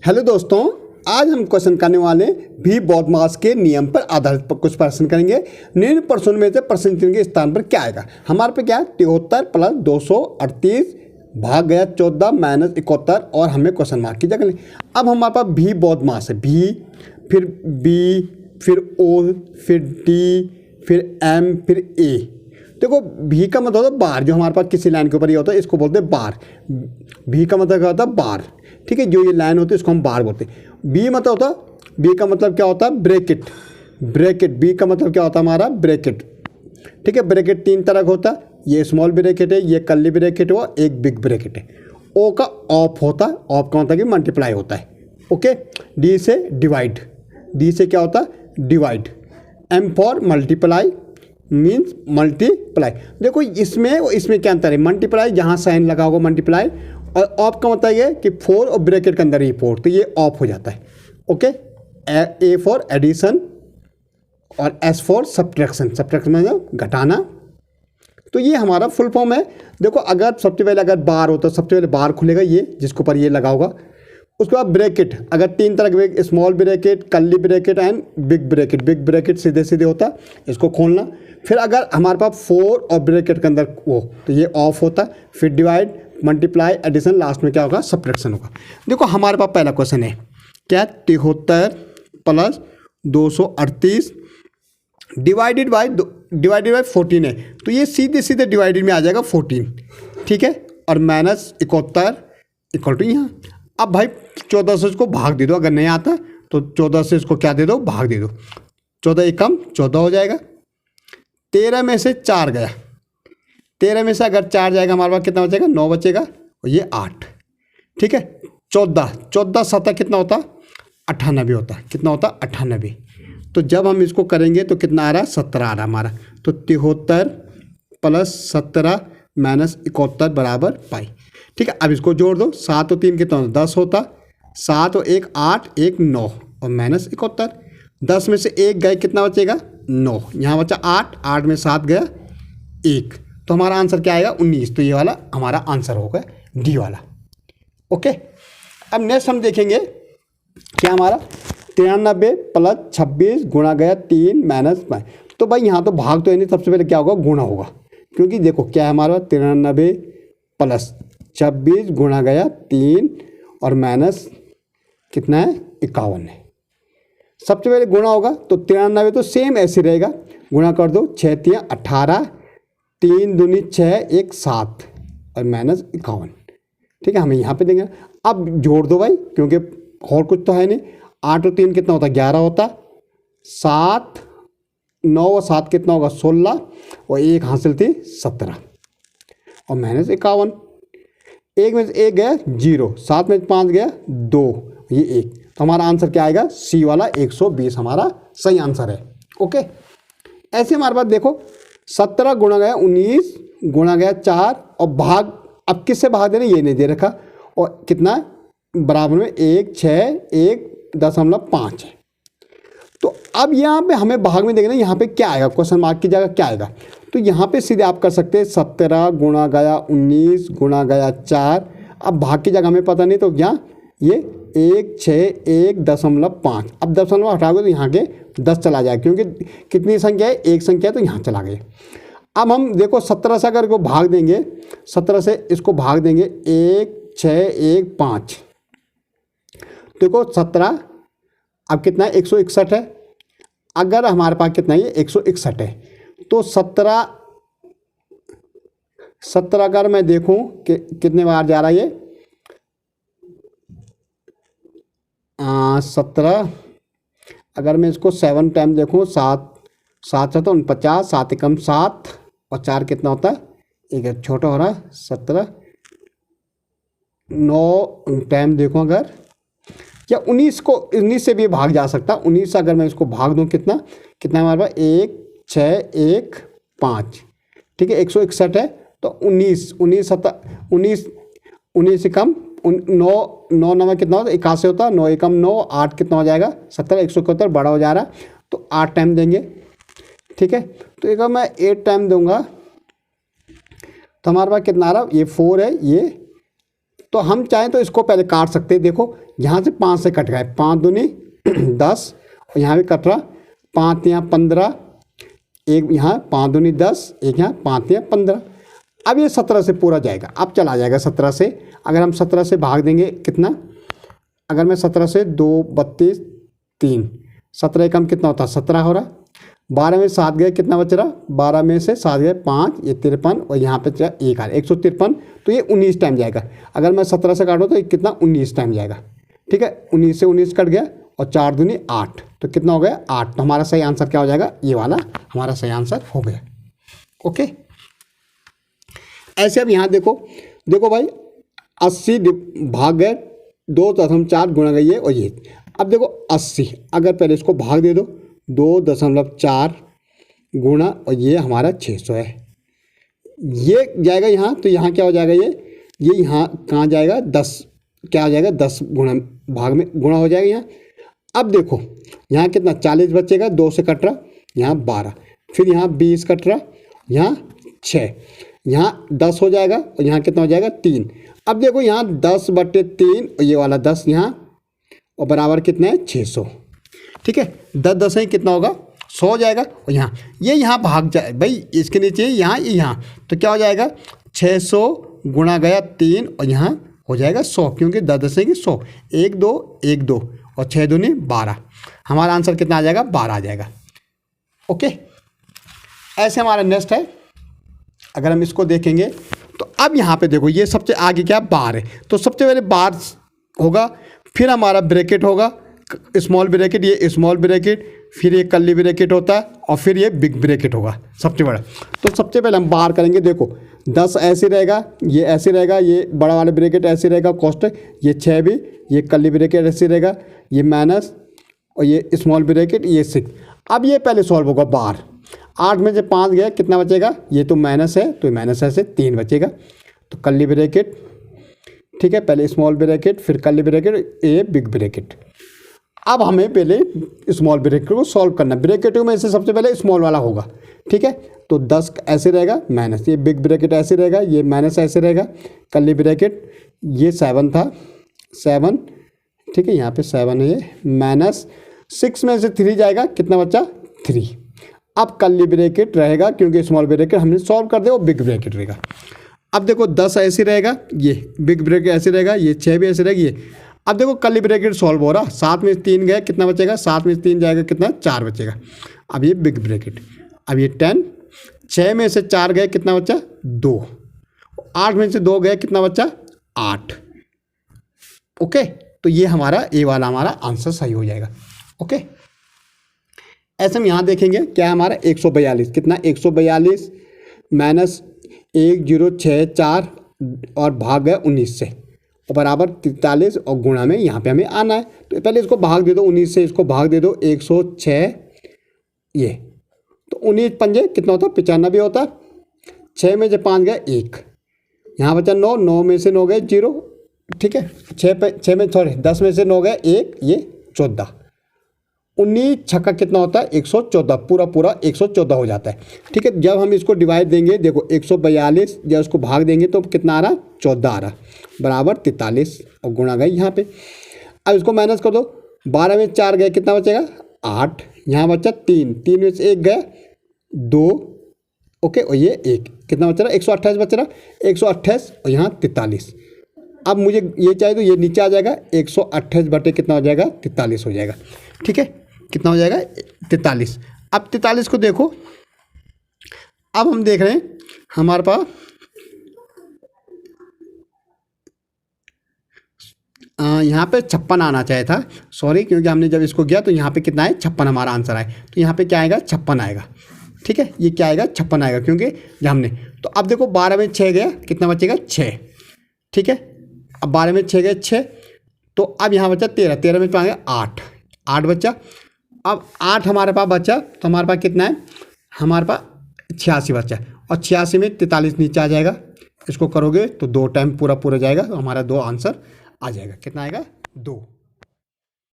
Hello दोस्तों, आज हम क्वेश्चन करने वाले भी बॉडमास के नियम पर आधारित कुछ प्रश्न करेंगे। निम्न प्रश्नों में से प्रश्न चिन्ह के स्थान पर क्या आएगा। हमारे पे क्या है 73 प्लस 238 भाग गया 14 माइनस 71 और हमें क्वेश्चन मार्क की जगह लें। अब हमारे पास भी बॉडमास है, भी फिर बी फिर ओ फिर डी फिर एम फिर ए। देखो भी का मतलब होता है बार, जो हमारे पास किसी लाइन के ऊपर ये होता है इसको बोलते हैं बार। भी का मतलब क्या होता है बार, ठीक है। जो ये लाइन होती है इसको हम बार बोलते हैं। बी मतलब होता है, बी का मतलब क्या होता है ब्रैकेट। ब्रैकेट बी का मतलब क्या होता है हमारा ब्रैकेट, ठीक है। ब्रैकेट तीन तरह का होता है, ये स्मॉल ब्रैकेट है, ये कर्ली ब्रैकेट हुआ, एक बिग ब्रैकेट है। ओ का ऑफ होता है, ऑफ का होता है कि मल्टीप्लाई होता है, ओके। डी से डिवाइड, डी से क्या होता है divide. M for multiply means multiply. देखो इसमें क्या अंतर है, मल्टीप्लाई जहाँ साइन लगा होगा मल्टीप्लाई, और ऑफ का मतलब ये कि 4 और ब्रैकेट के अंदर ही 4, तो ये ऑफ हो जाता है, ओके। ए फॉर एडिशन और एस फॉर सब्ट्रैक्शन, सब्ट्रैक्शन मतलब घटाना। तो ये हमारा फुल फॉर्म है। देखो अगर सबसे पहले अगर बार हो तो सबसे पहले बार खुलेगा ये जिसके ऊपर ये लगा होगा। उसके बाद ब्रैकेट, अगर तीन तरह के small bracket, curly bracket and big bracket. Big bracket सीधे सीधे होता है, इसको खोलना। फिर अगर हमारे पास 4 और ब्रैकेट के अंदर वो, तो ये ऑफ होता है। फिर डिवाइड, मल्टीप्लाई, एडिशन, लास्ट में क्या होगा सब्ट्रैक्शन होगा। देखो हमारे पास पहला क्वेश्चन है क्या 73 प्लस 238 डिवाइडेड बाई 14 है, तो ये सीधे सीधे डिवाइडेड में आ जाएगा 14, ठीक है। और माइनस 71 इक्वल टू यहाँ। अब भाई 14 से इसको भाग दे दो, अगर नहीं आता तो 14 से इसको क्या दे दो भाग दे दो। 14 एक कम 14 हो जाएगा। 13 में से 4 गया, 13 में से अगर 4 जाएगा हमारे पास कितना बचेगा 9 बचेगा, और ये 8, ठीक है। 14 7 कितना होता 98 होता है, कितना होता 98। तो जब हम इसको करेंगे तो कितना आ रहा 17 आ रहा हमारा। तो 73 प्लस 17 माइनस 71 बराबर पाई, ठीक है। अब इसको जोड़ दो, 7 और 3 कितना होता 10 होता, 7 और 1 8 1 9 और माइनस 71। 10 में से 1 गए कितना बचेगा 9, यहाँ बचा 8, 8 में 7 गया 1, तो हमारा आंसर क्या आएगा 19। तो ये वाला हमारा आंसर होगा डी वाला, ओके। अब नेक्स्ट हम देखेंगे क्या हमारा 93 प्लस 26 गुणा गया 3 माइनस 5। तो भाई यहाँ तो भाग तो है नहीं, सबसे पहले क्या होगा गुणा होगा, क्योंकि देखो क्या है हमारा 93 प्लस 26 गुणा गया 3 और माइनस कितना है 51 है। सबसे पहले गुणा होगा तो 93 तो सेम ऐसे रहेगा, गुणा कर दो 6 3 18, 3 दूनी 6 1 7 और माइनस 51, ठीक है। हमें यहाँ पे देंगे। अब जोड़ दो भाई, क्योंकि और कुछ तो है नहीं। 8 और 3 कितना होता 11 होता, 7 9 और 7 कितना होगा 16 और 1 हासिल थी 17 और माइनस 51। 1 में से 1 गया 0, 7 में 5 गया 2, ये 1। तो हमारा आंसर क्या आएगा सी वाला 120 हमारा सही आंसर है, ओके। ऐसे हमारे पास देखो 17 गुणा गया 19 गुणा गया 4 और भाग, अब किससे भाग देना ये नहीं दे रखा, और कितना बराबर में 1 6 1.5 है। तो अब यहाँ पे हमें भाग में देखना यहाँ पे क्या आएगा, क्वेश्चन मार्क की जगह क्या आएगा। तो यहाँ पे सीधे आप कर सकते हैं 17 गुणा गया 19 गुणा गया 4। अब भाग की जगह हमें पता नहीं, तो यहाँ ये 1 6 1.5। अब दशमलव हटाओगे तो यहाँ के 10 चला जाएगा, क्योंकि कितनी संख्या है एक संख्या है, तो यहाँ चला गया। अब हम देखो 17 से अगर को भाग देंगे, 17 से इसको भाग देंगे 1 6 1 5, देखो 17 अब कितना है 161 है। अगर हमारे पास कितना है 161 है, तो 17 अगर मैं देखूं कि कितने बार जा रहा है ये 17, अगर मैं इसको 7 टाइम देखूं 7 7 तो 49, 7 एकम 7 और 4 कितना होता है एक छोटा हो रहा है 17। 9 टाइम देखो अगर, या 19 से भी भाग जा सकता। 19 से अगर मैं इसको भाग दूं कितना हमारे पास 1 6 1 5, ठीक है। 161 है, तो 19 से कम 9 9 में कितना होता है 81 होता है, 9 एकम 9 8 कितना हो जाएगा 17, 171 बड़ा हो जा रहा है, तो 8 टाइम देंगे, ठीक है। तो एक मैं 8 टाइम दूंगा तो हमारे पास कितना आ रहा है ये 4 है, ये तो हम चाहें तो इसको पहले काट सकते हैं। देखो यहाँ से 5 से कट गए, 5 दूनी 10 और यहाँ भी कट रहा, 5 यहाँ 15, एक यहाँ 5 दूनी 10, एक यहाँ 5 यहाँ 15। अब ये 17 से पूरा जाएगा, अब चला जाएगा 17 से। अगर हम 17 से भाग देंगे कितना, अगर मैं 17 से 2 32 3, 17 एकम कितना होता है 17 हो रहा। 12 में 7 गए कितना बच रहा, 12 में से 7 गए 5, ये 53 और यहाँ पे चला 1 आ रहा 153, तो ये 19 टाइम जाएगा। अगर मैं 17 से काटूँ तो ये कितना 19 टाइम जाएगा। ठीक है, 19 से 19 कट गया और 4 दूनी 8, तो कितना हो गया 8। तो हमारा सही आंसर क्या हो जाएगा, ये वाला हमारा सही आंसर हो गया। ओके, ऐसे अब यहाँ देखो, देखो भाई 80 भाग गए 2.4 गुणा गई है और ये। अब देखो 80, अगर पहले इसको भाग दे दो 2.4 गुणा और ये हमारा 600 है, ये जाएगा यहाँ, तो यहाँ क्या हो जाएगा ये यहाँ कहाँ जाएगा 10, क्या हो जाएगा 10 गुणा भाग में गुणा हो जाएगा यहाँ। अब देखो यहाँ कितना 40 बचेगा, 2 से कट रहा, यहाँ 12, फिर यहाँ 20 कट रहा, यहाँ 6, यहाँ 10 हो जाएगा और यहाँ कितना हो जाएगा 3। अब देखो यहाँ 10/3 और ये वाला 10 यहाँ और बराबर कितना है 600। ठीक है, 10 10 ही कितना होगा 100 हो जाएगा। और यहाँ ये यहाँ भाग जाए भाई, इसके नीचे यहाँ ये यहाँ, तो क्या हो जाएगा 600 गुणा गया 3 और यहाँ हो जाएगा 100, क्योंकि 10 10 की 100, 1 2 1 2 और 6 दूनी 12। हमारा आंसर कितना आ जाएगा 12 आ जाएगा। ओके, ऐसे हमारा नेक्स्ट है। अगर हम इसको देखेंगे तो अब यहाँ पे देखो ये सबसे आगे क्या बार है, तो सबसे पहले बार होगा, फिर हमारा ब्रैकेट होगा, स्मॉल ब्रैकेट, ये स्मॉल ब्रैकेट, फिर ये कर्ली ब्रैकेट होता है और फिर ये बिग ब्रैकेट होगा सबसे बड़ा। तो सबसे पहले हम बार करेंगे, देखो 10 ऐसे रहेगा, ये ऐसे रहेगा, ये बड़ा वाला ब्रैकेट ऐसे रहेगा कोष्टक, ये 6 भी, ये कर्ली ब्रैकेट ऐसे रहेगा, ये माइनस और ये स्मॉल ब्रैकेट, ये 6। अब ये पहले सॉल्व होगा बार, 8 में से 5 गया कितना बचेगा, ये तो माइनस है तो माइनस है से 3 बचेगा, तो कर्ली ब्रैकेट। ठीक है, पहले स्मॉल ब्रैकेट फिर कर्ली ब्रैकेट, ये बिग ब्रैकेट। अब हमें पहले स्मॉल ब्रैकेट को सॉल्व करना, ब्रैकेटों में से सबसे पहले स्मॉल वाला होगा। ठीक है, तो 10 ऐसे रहेगा माइनस, ये बिग ब्रैकेट ऐसे रहेगा, ये माइनस ऐसे रहेगा, कर्ली ब्रैकेट, ये 7 था 7। ठीक है, यहाँ पे 7 है, ये माइनस 6 में से 3 जाएगा, कितना बचा 3। अब कर्ली ब्रैकेट रहेगा, क्योंकि स्मॉल ब्रैकेट हमने सॉल्व कर दिया, वो बिग ब्रैकेट रहेगा। अब देखो 10 ऐसे रहेगा, ये बिग ब्रैकेट ऐसे रहेगा, ये 6 भी ऐसे रहेगी, ये। अब देखो कर्ली ब्रैकेट सॉल्व हो रहा, 7 में 3 गए कितना बचेगा, 7 में 3 जाएगा कितना 4 बचेगा। अब ये बिग ब्रैकेट, अब ये 10, 6 में से 4 गए कितना बचा 2, 8 में से 2 गए कितना बचा 8। ओके, तो ये हमारा ए वाला हमारा आंसर सही हो जाएगा। ओके, ऐसे हम यहाँ देखेंगे क्या है हमारा 142, कितना 142 माइनस 1064 और भाग गया 19 से और बराबर 43 और गुणा में यहाँ पे हमें आना है। तो पहले इसको भाग दे दो 19 से, इसको भाग दे दो 106, ये तो 19 पंजे कितना होता है 95 होता है। 6 में से 5 गए 1, यहाँ बचा 9, 9 में से 9 गए 0। ठीक है, 6 में सॉरी 10 में से 9 गए 1, ये 14। 19 छक्का कितना होता है 114, पूरा पूरा 114 हो जाता है। ठीक है, जब हम इसको डिवाइड देंगे देखो 142, जब इसको भाग देंगे तो कितना आ रहा 14 आ रहा, बराबर 43 और गुणा गए यहाँ पे। अब इसको माइनस कर दो, 12 में 4 गए कितना बचेगा 8, यहाँ बचा 3, 3 में से 1 गया 2। ओके, और ये 1 कितना बच रहा 128 बच रहा, 128 और यहाँ 43। अब मुझे ये चाहिए तो ये नीचे आ जाएगा, 128 बटे कितना हो जाएगा 43 हो जाएगा। ठीक है, कितना हो जाएगा 43। अब 43 को देखो, अब हम देख रहे हैं हमारे पास यहाँ पे 56 आना चाहिए था, सॉरी, क्योंकि हमने जब इसको किया तो यहाँ पे कितना है 56 हमारा आंसर आए, तो यहाँ पे क्या आएगा 56 आएगा। ठीक है, ये क्या आएगा 56 आएगा, क्योंकि जब हमने तो अब देखो 12 में 6 गया कितना बचेगा 6। ठीक है, अब 12 में 6 गए 6, तो अब यहाँ बचा 13, 13 में पाएंगे 8, 8 बचा। अब 8 हमारे पास बचा, तो हमारे पास कितना है हमारे पास 86 बचा, और 86 में 43 नीचे आ जाएगा। इसको करोगे तो 2 टाइम पूरा पूरा जाएगा, तो हमारा 2 आंसर आ जाएगा। कितना आएगा 2।